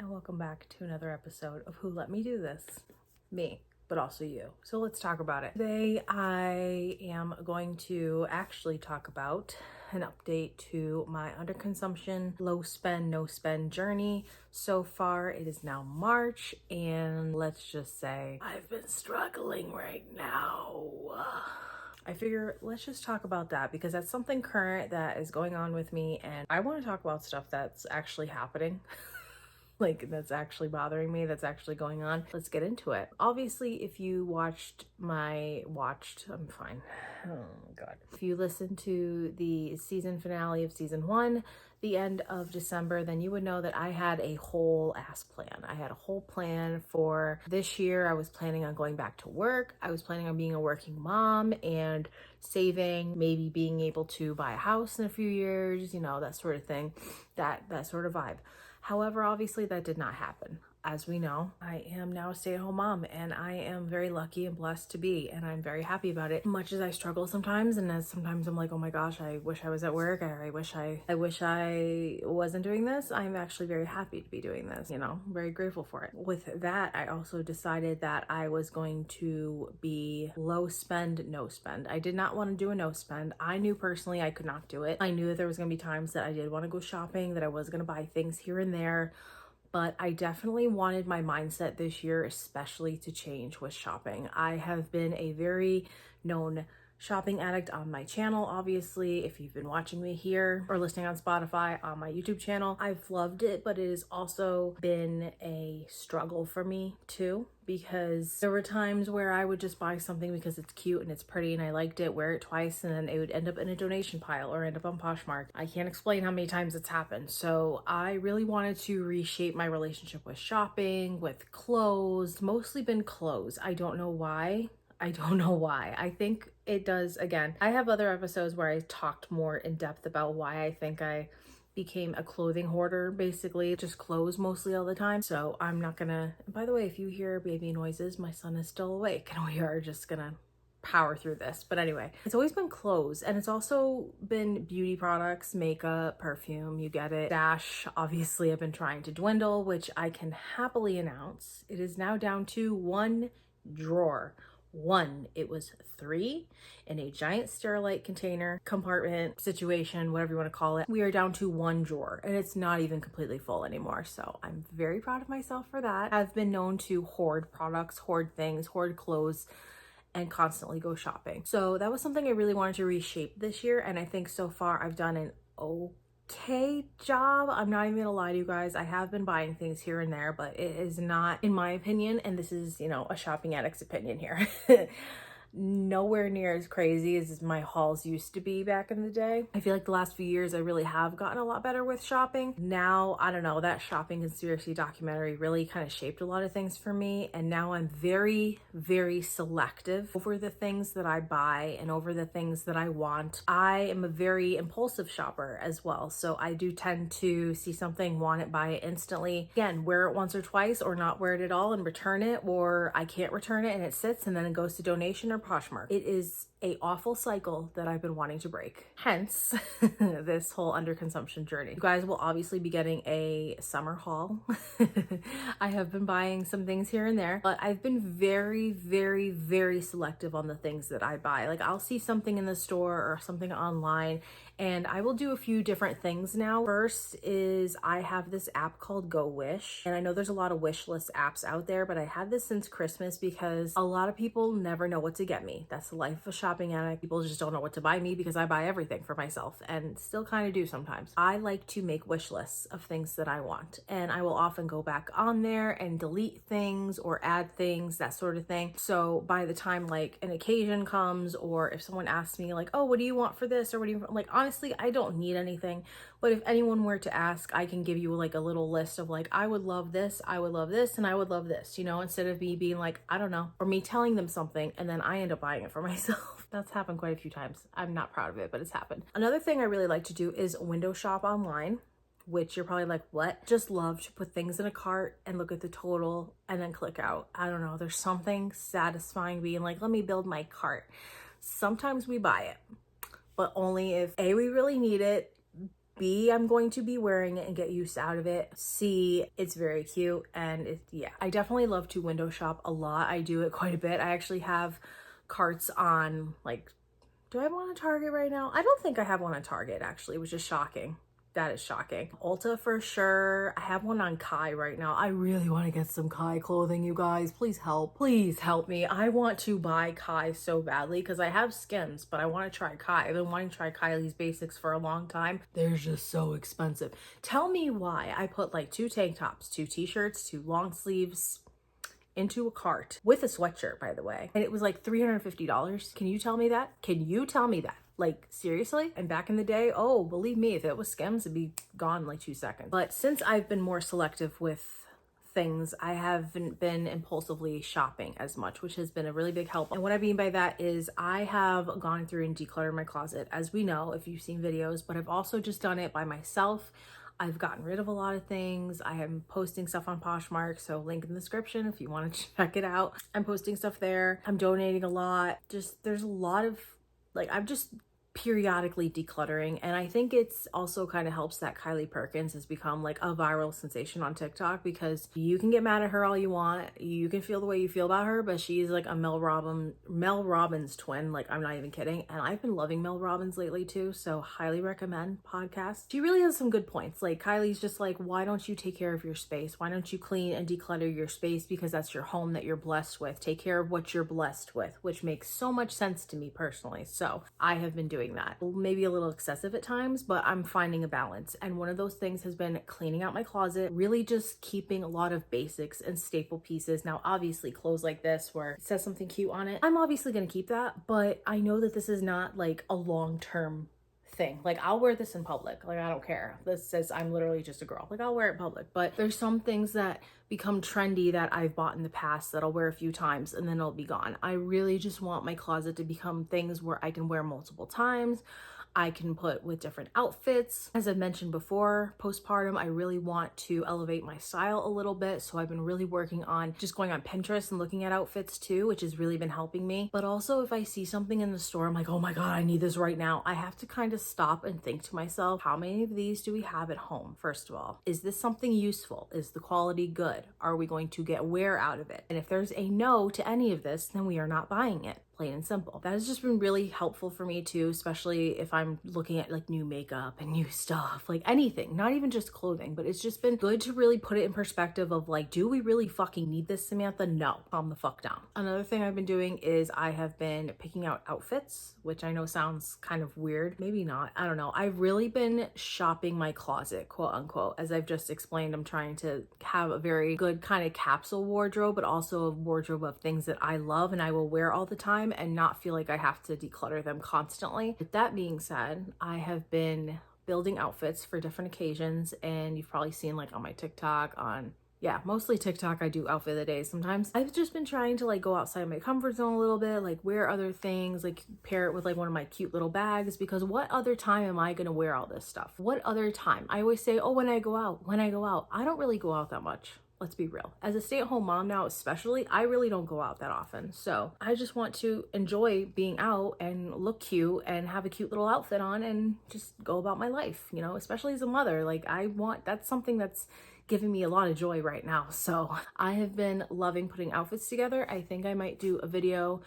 and welcome back to another episode of Who Let Me Do This? Me, but also you. So let's talk about it. Today I am going to actually talk about an update to my underconsumption, low spend, no spend journey. So far it is now March, and let's just say I've been struggling right now. I figure let's just talk about that because that's something current that is going on with me, and I want to talk about stuff that's actually happening. Like that's actually bothering me, that's actually going on. Let's get into it. Obviously, if you I'm fine. Oh my God. If you listened to the season finale of season 1, the end of December, then you would know that I had a whole ass plan. I had a whole plan for this year. I was planning on going back to work. I was planning on being a working mom and saving, maybe being able to buy a house in a few years, you know, that sort of thing, that sort of vibe. However, obviously that did not happen. As we know, I am now a stay-at-home mom, and I am very lucky and blessed to be, and I'm very happy about it. Much as I struggle sometimes, and as sometimes I'm like, oh my gosh, I wish I was at work, or I wish I wasn't doing this, I'm actually very happy to be doing this, you know, very grateful for it. With that, I also decided that I was going to be low spend, no spend. I did not want to do a no spend. I knew personally I could not do it. I knew that there was going to be times that I did want to go shopping, that I was going to buy things here and there, but I definitely wanted my mindset this year, especially to change with shopping. I have been a very known shopping addict on my channel. Obviously, if you've been watching me here or listening on Spotify on my YouTube channel, I've loved it, but it has also been a struggle for me too, because there were times where I would just buy something because it's cute and it's pretty and I liked it, wear it twice, and then it would end up in a donation pile or end up on Poshmark. I can't explain how many times it's happened. So I really wanted to reshape my relationship with shopping, with clothes, mostly been clothes. I don't know why. I think it does. Again, I have other episodes where I talked more in depth about why I think I became a clothing hoarder, basically just clothes mostly all the time. So I'm not gonna, by the way, if you hear baby noises, my son is still awake and we are just gonna power through this. But anyway, it's always been clothes, and it's also been beauty products, makeup, perfume, you get it. Stash, obviously I've been trying to dwindle, which I can happily announce. It is now down to 1 drawer. It was 3 in a giant Sterilite container, compartment, situation, whatever you want to call it. We are down to 1 drawer, and it's not even completely full anymore. So I'm very proud of myself for that. I've been known to hoard products, hoard things, hoard clothes, and constantly go shopping. So that was something I really wanted to reshape this year, and I think so far I've done an okay job. I'm not even gonna lie to you guys, I have been buying things here and there, but it is not, in my opinion, and this is, you know, a shopping addict's opinion here, nowhere near as crazy as my hauls used to be back in the day. I feel like the last few years I really have gotten a lot better with shopping. Now, I don't know, that shopping conspiracy documentary really kind of shaped a lot of things for me, and now I'm very, very selective over the things that I buy and over the things that I want. I am a very impulsive shopper as well, so I do tend to see something, want it, buy it instantly. Again, wear it once or twice or not wear it at all and return it, or I can't return it and it sits and then it goes to donation or Poshmark. It is a awful cycle that I've been wanting to break. Hence, this whole underconsumption journey. You guys will obviously be getting a summer haul. I have been buying some things here and there, but I've been very, very, very selective on the things that I buy. Like I'll see something in the store or something online, and I will do a few different things now. First is I have this app called Go Wish, and I know there's a lot of wish list apps out there, but I had this since Christmas because a lot of people never know what to get me. That's the life of a shopping addict. People just don't know what to buy me because I buy everything for myself, and still kind of do sometimes. I like to make wish lists of things that I want, and I will often go back on there and delete things or add things, that sort of thing. So by the time like an occasion comes, or if someone asks me like, oh, what do you want for this, or what do you like, honestly, I don't need anything, but if anyone were to ask, I can give you like a little list of like, I would love this, I would love this, and I would love this, you know, instead of me being like, I don't know, or me telling them something and then I end up buying it for myself. That's happened quite a few times. I'm not proud of it, but it's happened. Another thing I really like to do is window shop online, which you're probably like, what? Just love to put things in a cart and look at the total and then click out. I don't know, there's something satisfying being like, let me build my cart. Sometimes we buy it, but only if A, we really need it, B, I'm going to be wearing it and get used out of it. C, it's very cute. And yeah, I definitely love to window shop a lot. I do it quite a bit. I actually have carts on, like, do I have one on Target right now? I don't think I have one on Target, actually, which is shocking. That is shocking. Ulta for sure. I have one on Kai right now. I really want to get some Kai clothing, you guys. Please help. Please help me. I want to buy Kai so badly because I have Skims, but I want to try Kai. I've been wanting to try Kylie's Basics for a long time. They're just so expensive. Tell me why I put like 2 tank tops, 2 t-shirts, 2 long sleeves into a cart with a sweatshirt, by the way, and it was like $350. Can you tell me that? Can you tell me that? Like, seriously? And back in the day, oh, believe me, if it was Skims, it'd be gone in like 2 seconds. But since I've been more selective with things, I haven't been impulsively shopping as much, which has been a really big help. And what I mean by that is I have gone through and decluttered my closet, as we know, if you've seen videos, but I've also just done it by myself. I've gotten rid of a lot of things. I am posting stuff on Poshmark, so link in the description if you want to check it out. I'm posting stuff there. I'm donating a lot. Just, there's a lot of, like, I'm just periodically decluttering, and I think it's also kind of helps that Kylie Perkins has become like a viral sensation on TikTok, because you can get mad at her all you want, you can feel the way you feel about her, but she's like a Mel Robbins twin. Like, I'm not even kidding. And I've been loving Mel Robbins lately too, so highly recommend podcast. She really has some good points. Like, Kylie's just like, why don't you take care of your space? Why don't you clean and declutter your space, because that's your home that you're blessed with. Take care of what you're blessed with, which makes so much sense to me personally. So I have been doing that. Maybe a little excessive at times, but I'm finding a balance. And one of those things has been cleaning out my closet, really just keeping a lot of basics and staple pieces. Now, obviously clothes like this where it says something cute on it, I'm obviously going to keep that, but I know that this is not like a long-term thing. Like, I'll wear this in public. Like, I don't care. This says I'm literally just a girl. Like, I'll wear it in public. But there's some things that become trendy that I've bought in the past that I'll wear a few times and then it'll be gone. I really just want my closet to become things where I can wear multiple times. I can put with different outfits. As I've mentioned before, postpartum, I really want to elevate my style a little bit. So I've been really working on just going on Pinterest and looking at outfits too, which has really been helping me. But also if I see something in the store, I'm like, oh my God, I need this right now. I have to kind of stop and think to myself, how many of these do we have at home? First of all, is this something useful? Is the quality good? Are we going to get wear out of it? And if there's a no to any of this, then we are not buying it. Plain and simple. That has just been really helpful for me too, especially if I'm looking at like new makeup and new stuff, like anything, not even just clothing, but it's just been good to really put it in perspective of like, do we really fucking need this, Samantha? No, calm the fuck down. Another thing I've been doing is I have been picking out outfits, which I know sounds kind of weird. Maybe not. I don't know. I've really been shopping my closet, quote unquote. As I've just explained, I'm trying to have a very good kind of capsule wardrobe, but also a wardrobe of things that I love and I will wear all the time and not feel like I have to declutter them constantly. With that being said, I have been building outfits for different occasions, and you've probably seen like on my TikTok, mostly TikTok, I do outfit of the day sometimes. I've just been trying to like go outside my comfort zone a little bit, like wear other things, like pair it with like one of my cute little bags, because what other time am I gonna wear all this stuff? What other time? I always say, oh, when I go out. I don't really go out that much. Let's be real. As a stay-at-home mom now especially, I really don't go out that often. So I just want to enjoy being out and look cute and have a cute little outfit on and just go about my life, you know, especially as a mother. Like, that's something that's giving me a lot of joy right now. So I have been loving putting outfits together. I think I might do a video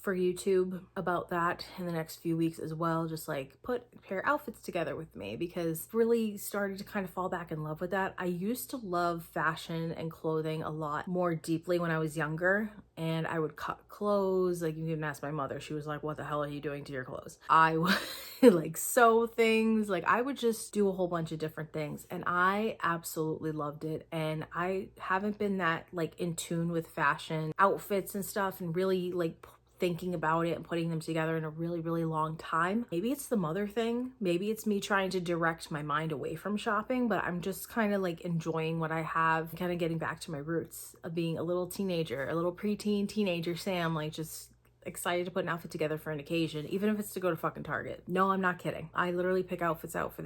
for YouTube about that in the next few weeks as well, just like pair outfits together with me, because really started to kind of fall back in love with that. I used to love fashion and clothing a lot more deeply when I was younger, and I would cut clothes. Like, you can ask my mother, she was like, what the hell are you doing to your clothes? I would like sew things, like I would just do a whole bunch of different things, and I absolutely loved it. And I haven't been that like in tune with fashion outfits and stuff and really like thinking about it and putting them together in a really, really long time. Maybe it's the mother thing. Maybe it's me trying to direct my mind away from shopping, but I'm just kind of like enjoying what I have, kind of getting back to my roots of being a little teenager, a little preteen teenager Sam, like just excited to put an outfit together for an occasion, even if it's to go to fucking Target. No, I'm not kidding. I literally pick outfits out for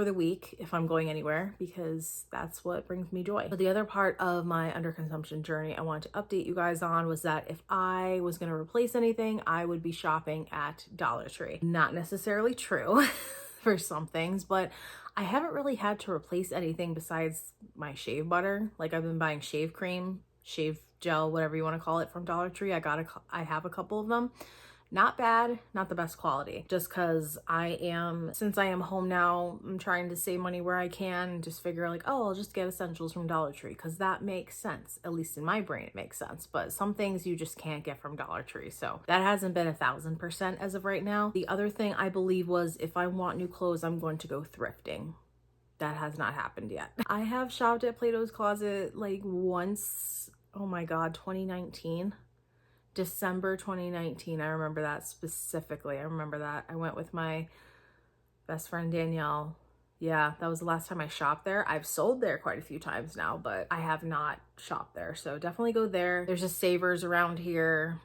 the week if I'm going anywhere, because that's what brings me joy. But the other part of my underconsumption journey I wanted to update you guys on was that if I was going to replace anything, I would be shopping at Dollar Tree. Not necessarily true for some things, but I haven't really had to replace anything besides my shave butter. Like I've been buying shave cream, shave gel, whatever you want to call it, from Dollar Tree. I have a couple of them. Not bad, not the best quality, just because since I am home now, I'm trying to save money where I can and just figure like, oh, I'll just get essentials from Dollar Tree because that makes sense. At least in my brain, it makes sense. But some things you just can't get from Dollar Tree. So that hasn't been 1,000% as of right now. The other thing I believe was if I want new clothes, I'm going to go thrifting. That has not happened yet. I have shopped at Plato's Closet like once, oh my God, 2019. December 2019. I remember that specifically. I remember that. I went with my best friend Danielle. Yeah, that was the last time I shopped there. I've sold there quite a few times now, but I have not shopped there. So definitely go there. There's just Savers around here,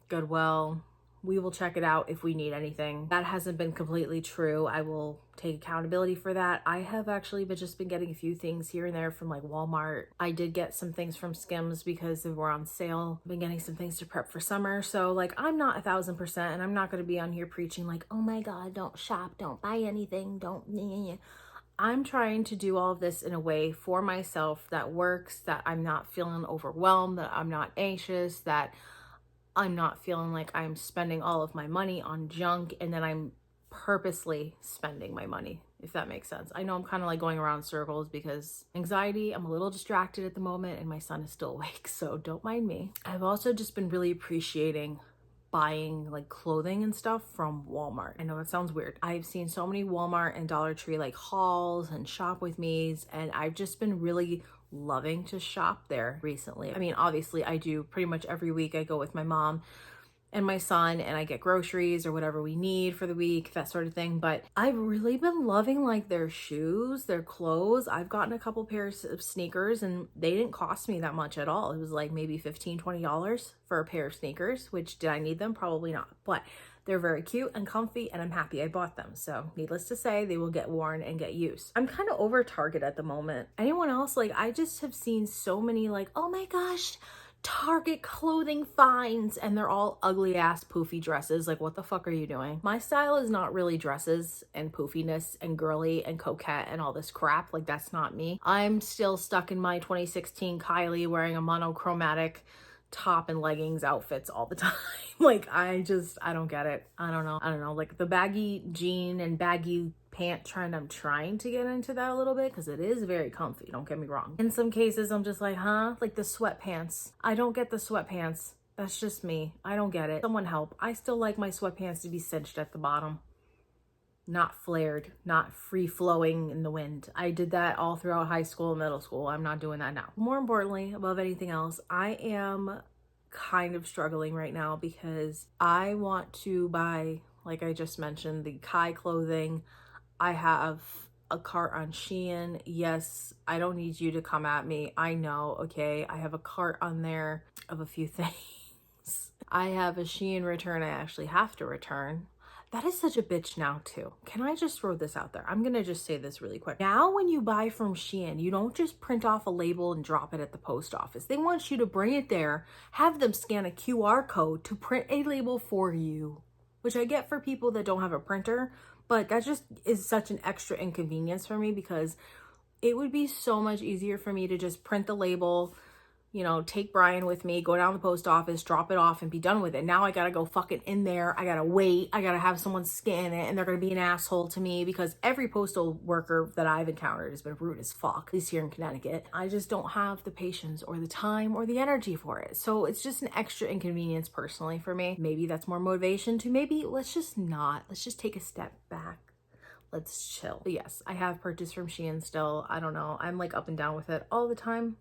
Goodwill. We will check it out if we need anything. That hasn't been completely true. I will take accountability for that. I have actually just been getting a few things here and there from like Walmart. I did get some things from Skims because they were on sale. I've been getting some things to prep for summer. So like I'm not 1,000%, and I'm not going to be on here preaching like, oh my God, don't shop, don't buy anything, don't. I'm trying to do all of this in a way for myself that works, that I'm not feeling overwhelmed, that I'm not anxious, that I'm not feeling like I'm spending all of my money on junk and then I'm purposely spending my money, if that makes sense. I know I'm kind of like going around circles because anxiety, I'm a little distracted at the moment and my son is still awake, so don't mind me. I've also just been really appreciating buying like clothing and stuff from Walmart. I know that sounds weird. I've seen so many Walmart and Dollar Tree like hauls and shop with me's, and I've just been really loving to shop there recently. I mean, obviously I do pretty much every week. I go with my mom and my son and I get groceries or whatever we need for the week, that sort of thing. But I've really been loving like their shoes, their clothes. I've gotten a couple pairs of sneakers and they didn't cost me that much at all. It was like maybe $15, $20 for a pair of sneakers, which did I need them? Probably not. But they're very cute and comfy and I'm happy I bought them. So needless to say, they will get worn and get used. I'm kind of over Target at the moment. Anyone else? Like I just have seen so many like, oh my gosh, Target clothing finds, and they're all ugly ass poofy dresses. Like what the fuck are you doing? My style is not really dresses and poofiness and girly and coquette and all this crap. Like that's not me. I'm still stuck in my 2016 Kylie wearing a monochromatic top and leggings outfits all the time. Like I don't get it. I don't know. Like the baggy jean and baggy pant trend, I'm trying to get into that a little bit because it is very comfy, don't get me wrong. In some cases I'm just like, huh? Like the sweatpants. I don't get the sweatpants. That's just me. I don't get it. Someone help. I still like my sweatpants to be cinched at the bottom, not flared, not free flowing in the wind. I did that all throughout high school and middle school. I'm not doing that now. More importantly, above anything else, I am kind of struggling right now because I want to buy, like I just mentioned, the Kai clothing. I have a cart on Shein. Yes, I don't need you to come at me. I know, okay? I have a cart on there of a few things. I have a Shein return I actually have to return. That is such a bitch now too. Can I just throw this out there? I'm gonna just say this really quick. Now when you buy from Shein, you don't just print off a label and drop it at the post office. They want you to bring it there, have them scan a QR code to print a label for you, which I get for people that don't have a printer, but that just is such an extra inconvenience for me because it would be so much easier for me to just print the label, you know, take Brian with me, go down to the post office, drop it off and be done with it. Now I gotta go fucking in there. I gotta wait. I gotta have someone scan it and they're gonna be an asshole to me because every postal worker that I've encountered has been rude as fuck, at least here in Connecticut. I just don't have the patience or the time or the energy for it. So it's just an extra inconvenience personally for me. Maybe that's more motivation to maybe let's just take a step back. Let's chill. But yes, I have purchased from Shein still. I don't know. I'm like up and down with it all the time,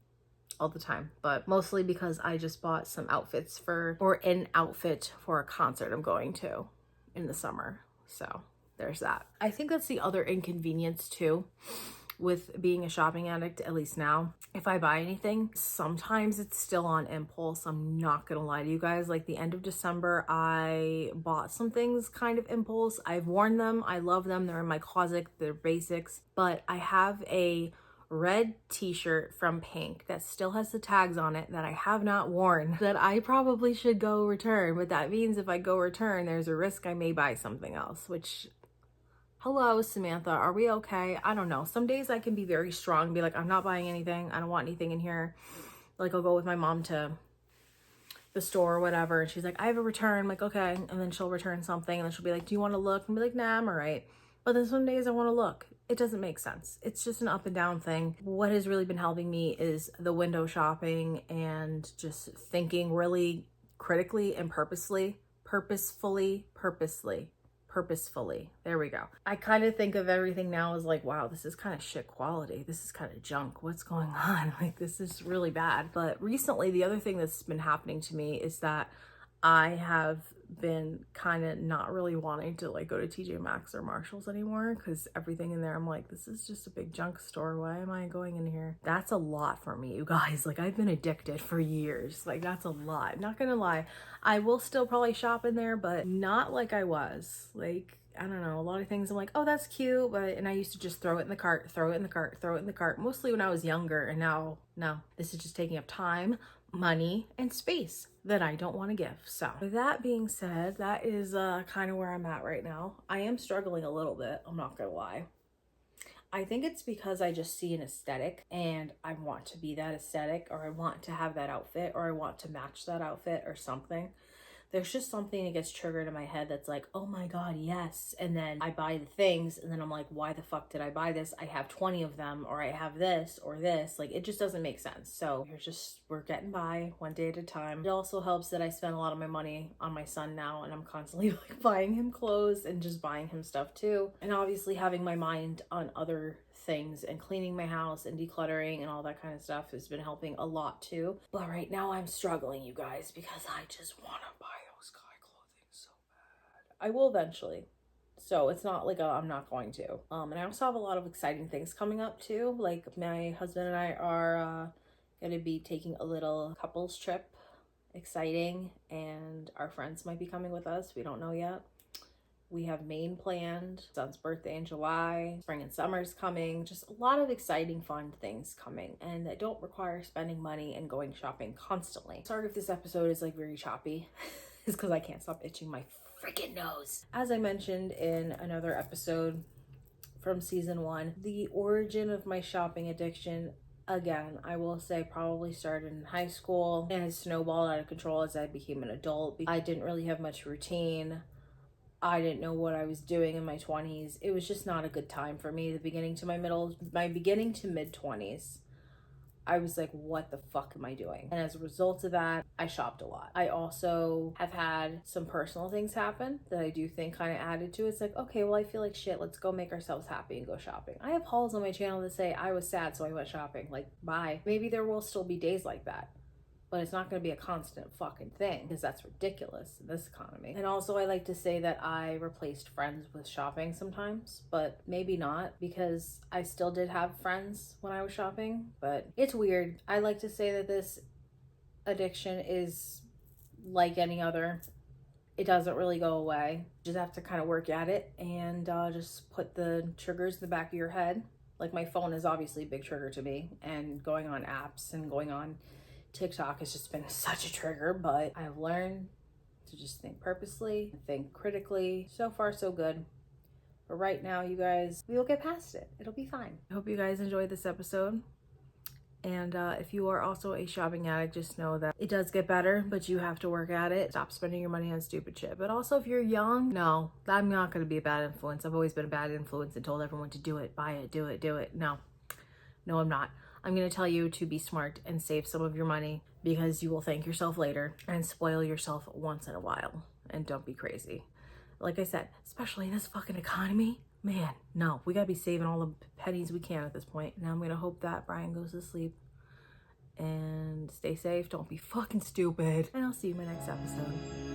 but mostly because I just bought some outfits an outfit for a concert I'm going to in the summer. So there's that. I think that's the other inconvenience too with being a shopping addict, at least now. If I buy anything, sometimes it's still on impulse. I'm not gonna lie to you guys. Like the end of December, I bought some things kind of impulse. I've worn them. I love them. They're in my closet. They're basics. But I have a red t-shirt from Pink that still has the tags on it that I have not worn that I probably should go return. But that means if I go return, there's a risk I may buy something else, which hello, Samantha, are we okay? I don't know. Some days I can be very strong and be like, I'm not buying anything. I don't want anything in here. Like, I'll go with my mom to the store or whatever, and she's like, I have a return. I'm like, okay. And then she'll return something, and then she'll be like, do you want to look? And I'll be like, nah, I'm all right. But then some days I want to look. It doesn't make sense. It's just an up and down thing. What has really been helping me is the window shopping and just thinking really critically and purposefully. There we go. I kind of think of everything now as like, wow, this is kind of shit quality. This is kind of junk. What's going on? Like, this is really bad. But recently, the other thing that's been happening to me is that I have been kind of not really wanting to like go to TJ Maxx or Marshall's anymore, because everything in there, I'm like, this is just a big junk store. Why am I going in here? That's a lot for me, you guys. Like, I've been addicted for years. Like, that's a lot. Not gonna lie, I will still probably shop in there, but not like I was. Like, I don't know, a lot of things I'm like, oh, that's cute, but, and I used to just throw it in the cart, mostly when I was younger, and now, no, this is just taking up time, money, and space that I don't want to give. So with that being said, that is kind of where I'm at right now. I am struggling a little bit, I'm not gonna lie. I think it's because I just see an aesthetic and I want to be that aesthetic, or I want to have that outfit, or I want to match that outfit or something. There's just something that gets triggered in my head that's like, oh my God, yes. And then I buy the things and then I'm like, why the fuck did I buy this? I have 20 of them, or I have this or this. Like, it just doesn't make sense. So we're getting by one day at a time. It also helps that I spend a lot of my money on my son now, and I'm constantly like buying him clothes and just buying him stuff too. And obviously having my mind on other things and cleaning my house and decluttering and all that kind of stuff has been helping a lot too. But right now I'm struggling, you guys, because I just want to buy those guy clothing so bad. I will eventually. So it's not like I'm not going to. And I also have a lot of exciting things coming up too. Like, my husband and I are going to be taking a little couples trip. Exciting. And our friends might be coming with us. We don't know yet. We have Maine planned, son's birthday in July, spring and summer's coming, just a lot of exciting, fun things coming, and that don't require spending money and going shopping constantly. Sorry if this episode is like very choppy. It's because I can't stop itching my freaking nose. As I mentioned in another episode from season 1, the origin of my shopping addiction, again, I will say, probably started in high school and has snowballed out of control as I became an adult. I didn't really have much routine. I didn't know what I was doing in my 20s. It was just not a good time for me. My beginning to mid 20s, I was like, what the fuck am I doing? And as a result of that, I shopped a lot. I also have had some personal things happen that I do think kind of added to it. It's like, okay, well, I feel like shit. Let's go make ourselves happy and go shopping. I have hauls on my channel that say I was sad, so I went shopping. Like, bye. Maybe there will still be days like that, but it's not going to be a constant fucking thing, because that's ridiculous in this economy. And also, I like to say that I replaced friends with shopping sometimes, but maybe not, because I still did have friends when I was shopping. But it's weird. I like to say that this addiction is like any other. It doesn't really go away. You just have to kind of work at it and just put the triggers in the back of your head. Like, my phone is obviously a big trigger to me, and going on apps and going on TikTok has just been such a trigger, but I've learned to just think purposely, think critically. So far, so good. But right now, you guys, we will get past it. It'll be fine. I hope you guys enjoyed this episode. And if you are also a shopping addict, just know that it does get better, but you have to work at it. Stop spending your money on stupid shit. But also, if you're young, no, I'm not going to be a bad influence. I've always been a bad influence and told everyone to do it, buy it, do it, do it. No, I'm not. I'm going to tell you to be smart and save some of your money, because you will thank yourself later, and spoil yourself once in a while. And don't be crazy. Like I said, especially in this fucking economy, man, no, we got to be saving all the pennies we can at this point. Now I'm going to hope that Brian goes to sleep, and stay safe. Don't be fucking stupid. And I'll see you in my next episode.